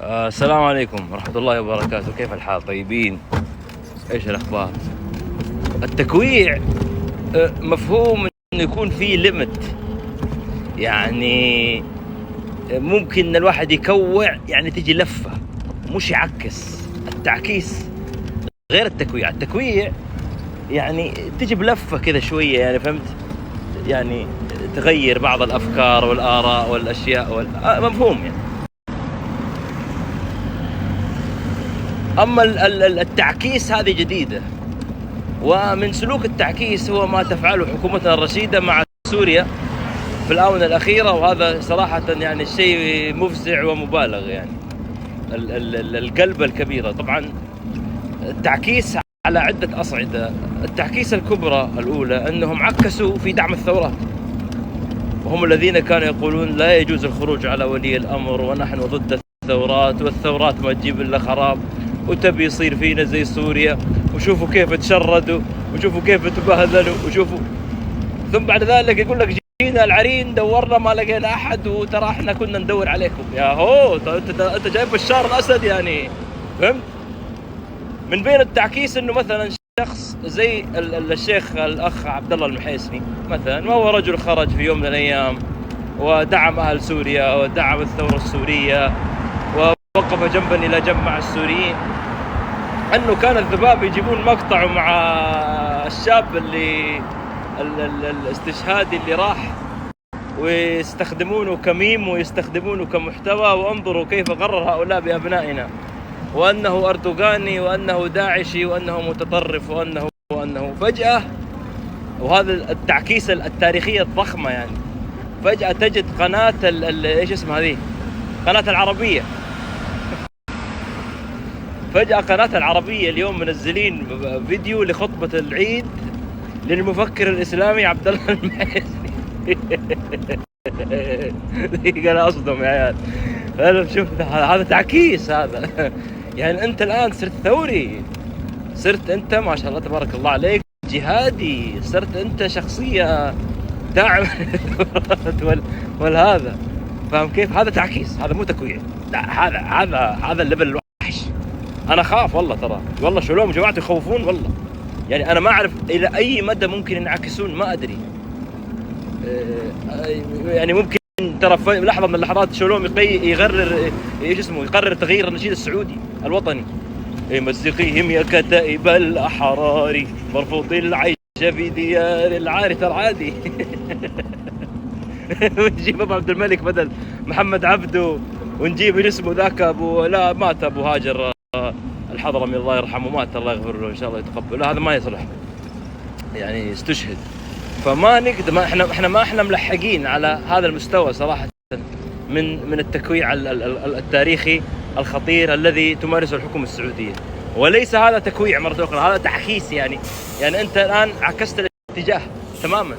السلام عليكم ورحمة الله وبركاته. كيف الحال؟ طيبين؟ ايش الأخبار؟ التكويع مفهوم انه يكون فيه ليمت، يعني ممكن ان الواحد يكوع، يعني تجي لفة مش يعكس. التعكيس غير التكويع. التكويع يعني تجي بلفة كذا شوية، يعني فهمت؟ يعني تغير بعض الأفكار والآراء والأشياء مفهوم يعني. أما التعكيس هذه جديدة، ومن سلوك التعكيس هو ما تفعله حكومتنا الرشيدة مع سوريا في الآونة الأخيرة، وهذا صراحة يعني شيء مفزع ومبالغ. يعني القلبة الكبيرة. طبعا التعكيس على عدة أصعدة. التعكيس الكبرى الأولى أنهم عكسوا في دعم الثورات، وهم الذين كانوا يقولون لا يجوز الخروج على ولي الأمر، ونحن ضد الثورات، والثورات ما تجيب إلا خراب، وتبي يصير فينا زي سوريا، وشوفوا كيف تشردوا، وشوفوا كيف تبهذلوا، وشوفوا. ثم بعد ذلك يقول لك جينا العرين دورنا ما لقينا أحد، وترى احنا كنا ندور عليكم. يا هو انت جايب بشار الأسد يعني، فهمت؟ من بين التعكيس انه مثلا شخص زي الشيخ الاخ عبد الله المحيسني مثلا، وهو رجل خرج في يوم من الايام ودعم اهل سوريا ودعم الثوره السوريه ووقف جنبا الى جنب مع السوريين، انه كان الذباب يجيبون مقطع مع الشاب اللي الاستشهادي اللي راح، ويستخدمونه كميم ويستخدمونه كمحتوى، وانظروا كيف غرر هؤلاء بابنائنا، وأنه أردوغاني، وأنه داعشي، وأنه متطرف، وأنه فجأة. وهذا التعكيس التاريخية الضخمة يعني. فجأة تجد قناة إيش اسمها هذه؟ قناة العربية. فجأة قناة العربية اليوم منزلين فيديو لخطبة العيد للمفكر الإسلامي عبد الله المحيسني. قال أصدم يا عيال. أنا شوف هذا تعكيس هذا. يعني أنت الآن صرت ثوري، صرت أنت ما شاء الله تبارك الله عليك جهادي، صرت أنت شخصية داعم والهذا، فاهم كيف؟ هذا تعكيس، هذا مو تكويع. لا، هذا الليفل الوحش. أنا خاف والله، ترى والله شلون جماعته يخوفون والله. يعني أنا ما أعرف إلى أي مدى ممكن ينعكسون، ما أدري. يعني ممكن ترى في لحظة من اللحظات شلون يقرر تغيير النشيد السعودي الوطني. مزقيهم يا كتائب الأحرار، مرفوض العيش في ديار العارث العادي. ونجيب أبو عبد الملك بدل محمد عبده، ونجيب اسمه ذاك لا مات أبو هاجر الحضرمي الله يرحمه، مات الله يغفر له إن شاء الله يتقبل. لا هذا ما يصلح، يعني استشهد. فما نقدر، ما احنا ملحقين على هذا المستوى صراحة من التكويع التاريخي الخطير الذي تمارسه الحكومة السعودية. وليس هذا تكويع مرة أخرى، هذا تعكيس. يعني أنت الآن عكست الاتجاه تماما.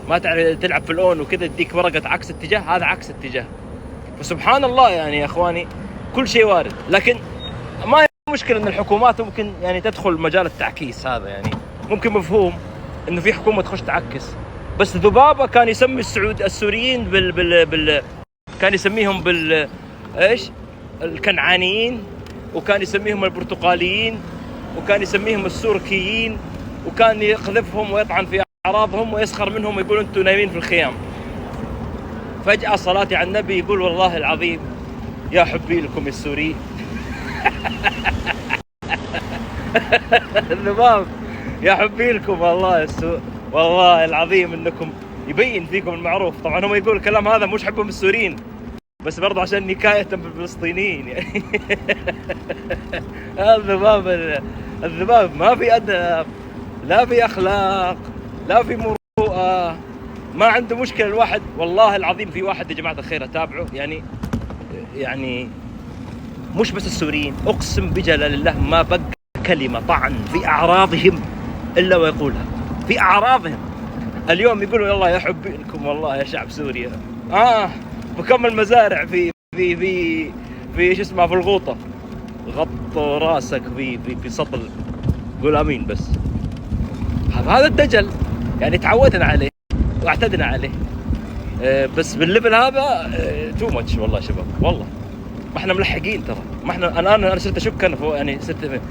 ما تعرف تلعب في الأون وكذا تديك ورقة عكس اتجاه، هذا عكس اتجاه. فسبحان الله يعني يا أخواني، كل شيء وارد. لكن ما هي مشكلة أن الحكومات ممكن يعني تدخل مجال التعكيس هذا. يعني ممكن مفهوم انه في حكومه تخش تعكس، بس ذبابه كان يسمي السوريين كان يسميهم ايش؟ الكنعانيين، وكان يسميهم البرتقاليين، وكان يسميهم السوركيين، وكان يقذفهم ويطعن في اعراضهم ويسخر منهم ويقول انتم نايمين في الخيام. فجاه صلاتي على النبي يقول والله العظيم يا حبي لكم السوريين. الذباب يا حبي لكم والله والله العظيم انكم يبين فيكم المعروف. طبعا هم يقول الكلام هذا مش حبهم السوريين، بس برضه عشان نكاية بالفلسطينيين يعني. الذباب ما في أدب، لا في أخلاق، لا في مروءة، ما عنده مشكلة الواحد. والله العظيم في واحد يا جماعة الخير أتابعه، يعني مش بس السوريين، أقسم بجلال الله ما بقى كلمة طعن في أعراضهم إلا ويقولها في أعراضهم. اليوم يقولوا يلا يا حبي لكم والله يا شعب سوريا. بكمل مزارع في ايش اسمها في الغوطة، غطوا راسك في سطل، قول امين. بس هذا الدجل يعني تعودنا عليه واعتدنا عليه. بس بالليفل هذا تو ماتش والله شباب، والله ما احنا ملحقين ترى، ما احنا انا صرت اشك، انا يعني صرت